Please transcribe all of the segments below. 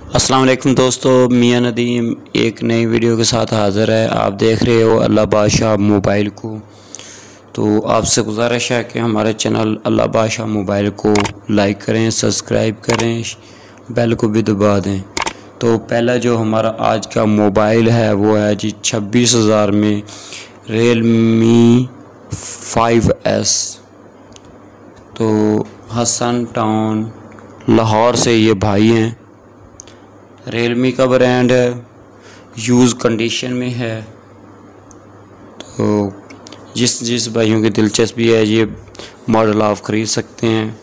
अस्सलाम वालेकुम दोस्तों, मियां नदीम एक नई वीडियो के साथ हाज़िर है। आप देख रहे हो अल्लाह बादशाह मोबाइल को। तो आपसे गुजारिश है कि हमारे चैनल अल्लाह बादशाह मोबाइल को लाइक करें, सब्सक्राइब करें, बेल को भी दबा दें। तो पहला जो हमारा आज का मोबाइल है वो है जी 26,000 में Realme 5S। तो हसन टाउन लाहौर से ये भाई हैं। Realme का ब्रांड है, यूज़ कंडीशन में है। तो जिस भाइयों की दिलचस्पी है ये मॉडल आप ख़रीद सकते हैं।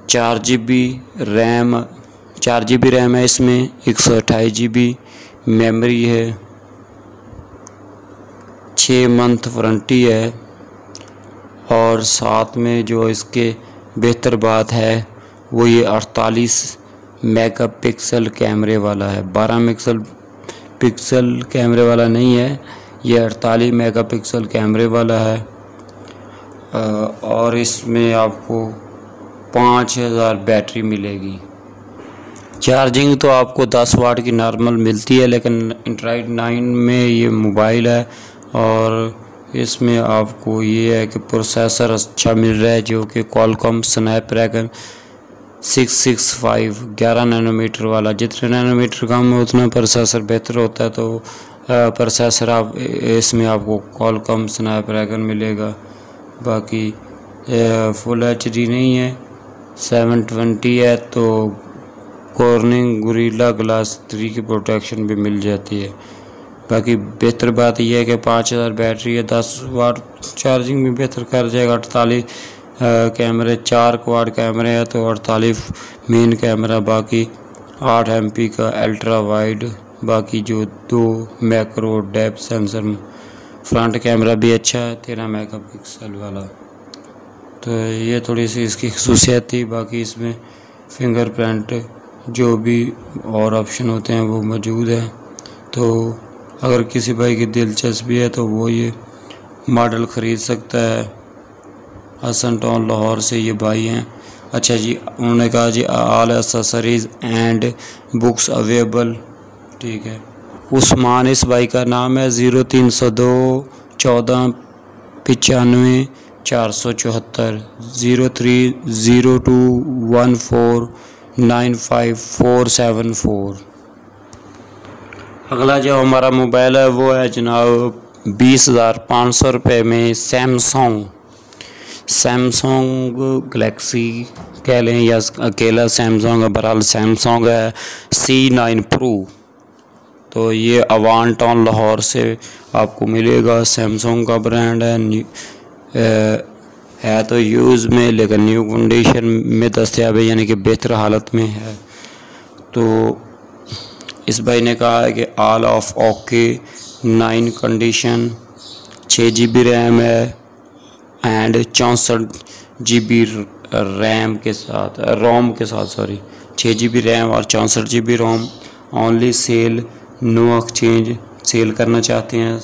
4 GB रैम है इसमें, 128 GB मेमोरी है, 6 मंथ वारंटी है। और साथ में जो इसके बेहतर बात है वो ये 48 मेगापिक्सल कैमरे वाला है। 12 पिक्सल कैमरे वाला नहीं है, ये 48 मेगापिक्सल कैमरे वाला है। और इसमें आपको 5000 बैटरी मिलेगी। चार्जिंग तो आपको 10 वाट की नॉर्मल मिलती है, लेकिन एंड्रॉयड 9 में ये मोबाइल है और इसमें आपको ये है कि प्रोसेसर अच्छा मिल रहा है जो कि क्वालकॉम स्नैपड्रैगन 665 11 नैनोमीटर वाला। जितने नैनोमीटर कम है उतना प्रोसेसर बेहतर होता है। तो प्रोसेसर आप इसमें आपको क्वालकॉम स्नैपड्रैगन मिलेगा। बाकी फुल HD नहीं है, 720 है। तो कॉर्निंग गोरिल्ला ग्लास 3 की प्रोटेक्शन भी मिल जाती है। बाकी बेहतर बात यह है कि 5000 बैटरी है, 10 वाट चार्जिंग भी बेहतर कर जाएगा। 48 कैमरे, 4 क्वाड कैमरे है तो 48 मेन कैमरा, बाकी 8 MP का अल्ट्रा वाइड, बाकी जो 2 macro depth sensor, front camera भी अच्छा है 13 मेगापिक्सल वाला। तो ये थोड़ी सी इसकी खसूसियत थी। बाकी इसमें फिंगरप्रिंट जो भी और ऑप्शन होते हैं वो मौजूद है। तो अगर किसी भाई की दिलचस्पी है तो वो ये मॉडल ख़रीद सकता है। हसन टाउन लाहौर से ये भाई हैं। अच्छा जी, उन्होंने कहा जी all accessories and books available, ठीक है। उस्मान इस भाई का नाम है। 0302 14 95 474 0302 14 95 474। अगला जो हमारा मोबाइल है वो है जनाब 20,500 रुपये में सैमसंग गलेक्सी कह लें या अकेला सैमसंग है, बहरहाल सैमसंग है C9 Pro। तो ये अवान टाउन लाहौर से आपको मिलेगा। सैमसंग का ब्रांड है तो यूज़ में, लेकिन न्यू कंडीशन में दस्तयाब है, यानी कि बेहतर हालत में है। तो इस भाई ने कहा है कि all of okay 9 condition, 6 GB RAM है एंड 64 GB रैम के साथ, रोम के साथ, सॉरी 6 GB रैम और 64 GB ROM. Only sale, no exchange. Sale करना चाहते हैं,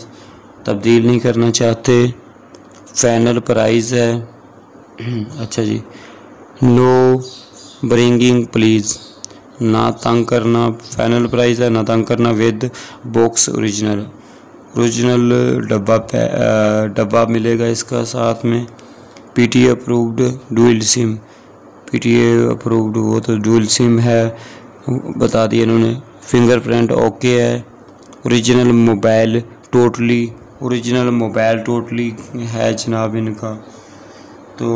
तब्दील नहीं करना चाहते। फाइनल प्राइस है अच्छा जी, नो ब्रिंगिंग प्लीज़, ना तंग करना। फाइनल प्राइस है, ना तंग करना। विद बॉक्स ओरिजिनल डब्बा मिलेगा इसका साथ में। PTA approved dual SIM, PTA approved वो तो डुअल सिम है, बता दिया इन्होंने। फिंगरप्रिंट ओके है। ओरिजिनल मोबाइल टोटली है जनाब इनका। तो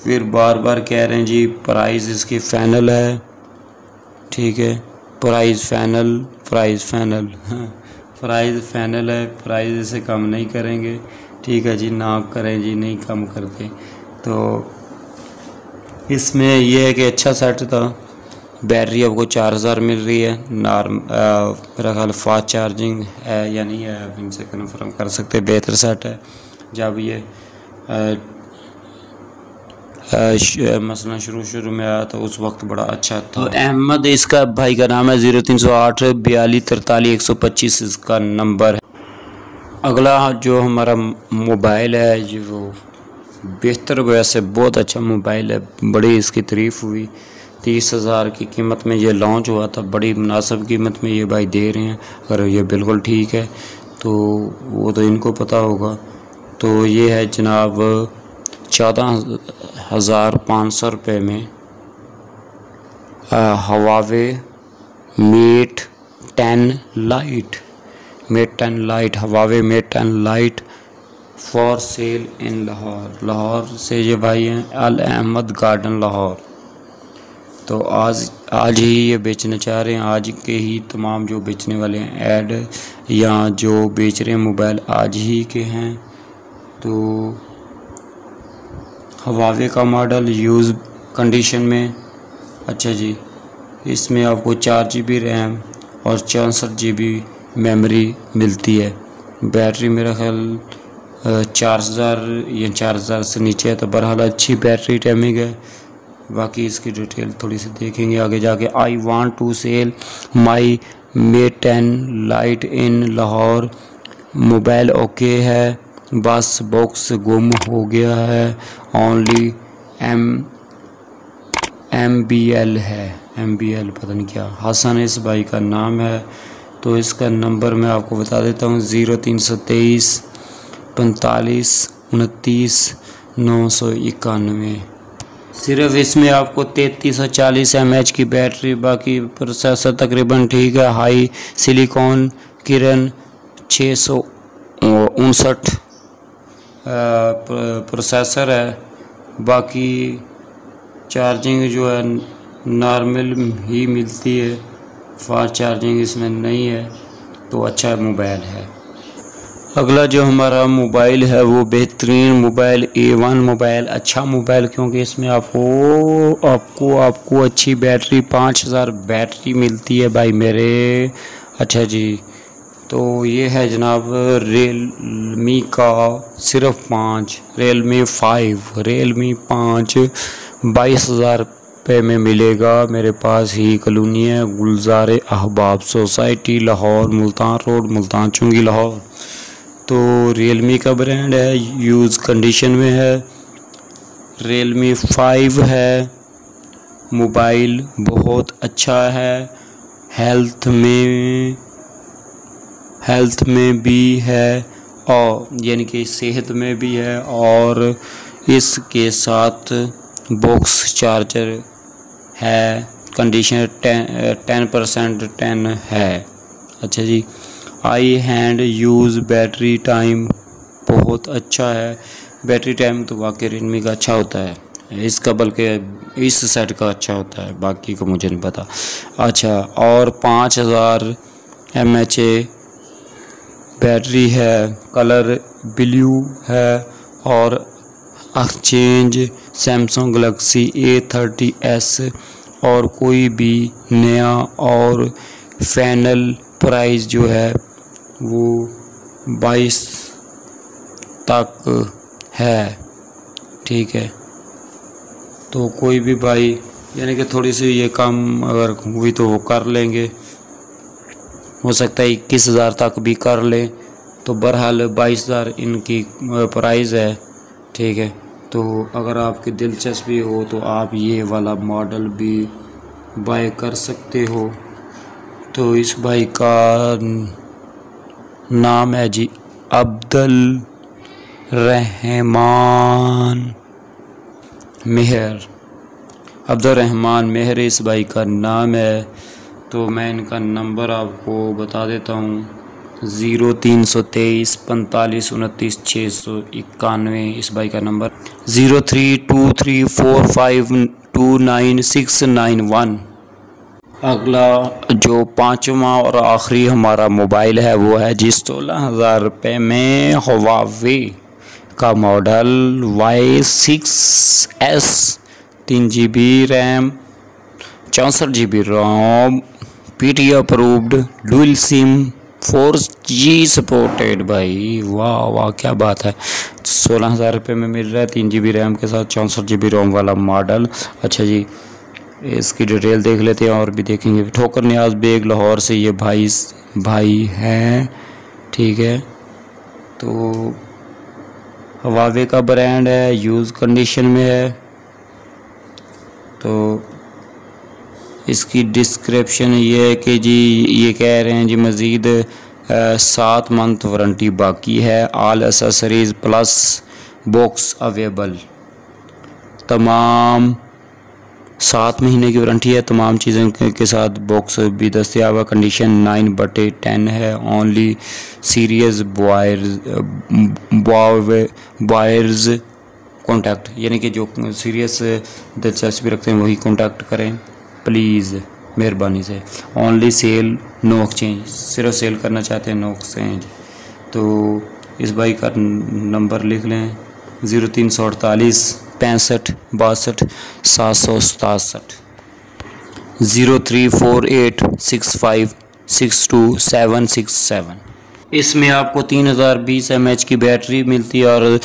फिर बार बार कह रहे हैं जी प्राइस इसकी फ़ाइनल है, ठीक है। प्राइस फाइनल है, प्राइस इसे कम नहीं करेंगे, ठीक है जी। ना करें जी, नहीं कम करते। तो इसमें यह है कि अच्छा सेट था। बैटरी आपको 4000 मिल रही है। मेरा ख्याल फास्ट चार्जिंग है या नहीं है, आप इनसे कन्फर्म कर सकते हैं। बेहतर सेट है। जब ये मसला शुरू में आया तो उस वक्त बड़ा अच्छा था। तो अहमद इसका भाई का नाम है। 0308 42 43 125 इसका नंबर है। अगला जो हमारा मोबाइल है जो बेहतर, वैसे बहुत अच्छा मोबाइल है, बड़ी इसकी तारीफ़ हुई। 30,000 की कीमत में ये लॉन्च हुआ था। बड़ी मुनासिब कीमत में ये भाई दे रहे हैं। अगर ये बिल्कुल ठीक है तो वो तो इनको पता होगा। तो ये है जनाब 14,500 रुपये में Huawei Mate 10 lite Huawei Mate 10 lite for sale in Lahore से ये भाई हैं अल अहमद गार्डन लाहौर। तो आज ही ये बेचना चाह रहे हैं। आज के ही तमाम जो बेचने वाले हैं ऐड या जो बेच रहे हैं मोबाइल आज ही के हैं। तो हवावे का मॉडल यूज़ कंडीशन में। अच्छा जी, इसमें आपको 4 GB रैम और 64 GB मेमोरी मिलती है। बैटरी मेरा ख्याल 4000 या 4000 से नीचे है, तो बहरहाल अच्छी बैटरी टाइमिंग है। बाकी इसकी डिटेल थोड़ी सी देखेंगे आगे जाके। I want to sell my Mate 10 Lite in Lahore. Mobile okay है, बस बॉक्स गुम हो गया है। ओनली MBL है, MBL पता नहीं क्या। हसन इस भाई का नाम है। तो इसका नंबर मैं आपको बता देता हूँ 0323 45 29 991। सिर्फ इसमें आपको 3340 mAh की बैटरी, बाकी प्रोसेसर तकरीबन ठीक है। हाई सिलिकॉन किरण 659 प्रोसेसर है। बाकी चार्जिंग जो है नॉर्मल ही मिलती है, फास्ट चार्जिंग इसमें नहीं है। तो अच्छा मोबाइल है। अगला जो हमारा मोबाइल है वो बेहतरीन मोबाइल A1 मोबाइल, अच्छा मोबाइल, क्योंकि इसमें आपको अच्छी बैटरी 5000 बैटरी मिलती है भाई मेरे। अच्छा जी, तो ये है जनाब रियलमी का सिर्फ 5 रियलमी 5 22,000 रुपये में मिलेगा। मेरे पास ही कॉलोनी है गुलजार अहबाब सोसाइटी लाहौर, मुल्तान रोड, मुल्तान चुंगी लाहौर। तो रियलमी का ब्रांड है, यूज़ कंडीशन में है। रियलमी 5 है, मोबाइल बहुत अच्छा है। हेल्थ में भी है और यानी कि सेहत में भी है, और इसके साथ बॉक्स चार्जर है। कंडीशन 10% 10 है। अच्छा जी, आई हैंड यूज़ बैटरी टाइम बहुत अच्छा है। बैटरी टाइम तो वाकई रियलमी का अच्छा होता है, इसका बल्कि इस सेट का अच्छा होता है, बाकी का मुझे नहीं पता। अच्छा, और 5000 mAh बैटरी है। कलर ब्लू है और एक्सचेंज सैमसंग गैलेक्सी A30s। और कोई भी नया और फाइनल प्राइस जो है वो 22 तक है। ठीक है, तो कोई भी भाई यानी कि थोड़ी सी ये कम अगर हुई तो वो कर लेंगे, हो सकता है 21,000 तक भी कर लें। तो बहरहाल 22,000 इनकी प्राइस है। ठीक है, तो अगर आपकी दिलचस्पी हो तो आप ये वाला मॉडल भी बाय कर सकते हो। तो इस भाई का नाम है जी अब्दुल रहमान मेहर इस भाई का नाम है। तो मैं इनका नंबर आपको बता देता हूँ 0323 45 29 691। इस भाई का नंबर 0323452991। अगला जो 5वां और आखिरी हमारा मोबाइल है वो है जी 16,000 रुपये में हुआवे का model Y6S 3 GB RAM 64 GB रोम PT approved dual SIM 4G supported. भाई वाह वाह क्या बात है। 16,000 रुपये में मिल रहा है 3 GB रैम के साथ 64 GB रोम वाला मॉडल। अच्छा जी, इसकी डिटेल देख लेते हैं और भी देखेंगे। ठोकर नियाज बेग लाहौर से ये भाई हैं। ठीक है, तो हुआवे का ब्रांड है, यूज़ कंडीशन में है। तो इसकी डिस्क्रिप्शन ये है कि जी ये कह रहे हैं जी मज़ीद 7 मंथ वारंटी बाकी है, all accessories plus box available, तमाम 7 महीने की वारंटी है, तमाम चीज़ों के साथ बॉक्स भी दस्तियाब है। कंडीशन 9/10 है। ओनली सीरियस बॉयर्स कॉन्टैक्ट, यानी कि जो सीरियस दिलचस्पी रखते हैं वही कॉन्टैक्ट करें प्लीज़, मेहरबानी से। ओनली सेल नो एक्सचेंज, सिर्फ सेल करना चाहते हैं नो एक्सचेंज। तो इस भाई का नंबर लिख लें 0348 65 62 767, 0348 65 62 767। इसमें आपको 3020 mAh की बैटरी मिलती है और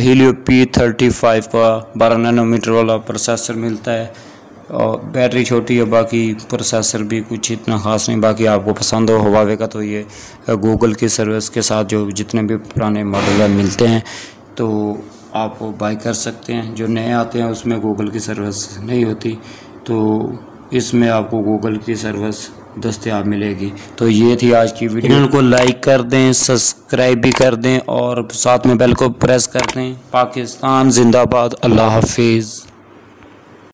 हीलियो P35 का 12 नैनोमीटर वाला प्रोसेसर मिलता है। और बैटरी छोटी है, बाकी प्रोसेसर भी कुछ इतना ख़ास नहीं। बाकी आपको पसंद हो हुआवे का तो ये गूगल की सर्विस के साथ जो जितने भी पुराने मॉडल मिलते हैं तो आप बाई कर सकते हैं। जो नए आते हैं उसमें गूगल की सर्विस नहीं होती, तो इसमें आपको गूगल की सर्विस दस्तयाब मिलेगी। तो ये थी आज की वीडियो। चैनल को लाइक कर दें, सब्सक्राइब भी कर दें और साथ में बेल को प्रेस कर दें। पाकिस्तान जिंदाबाद। अल्लाह हाफिज़।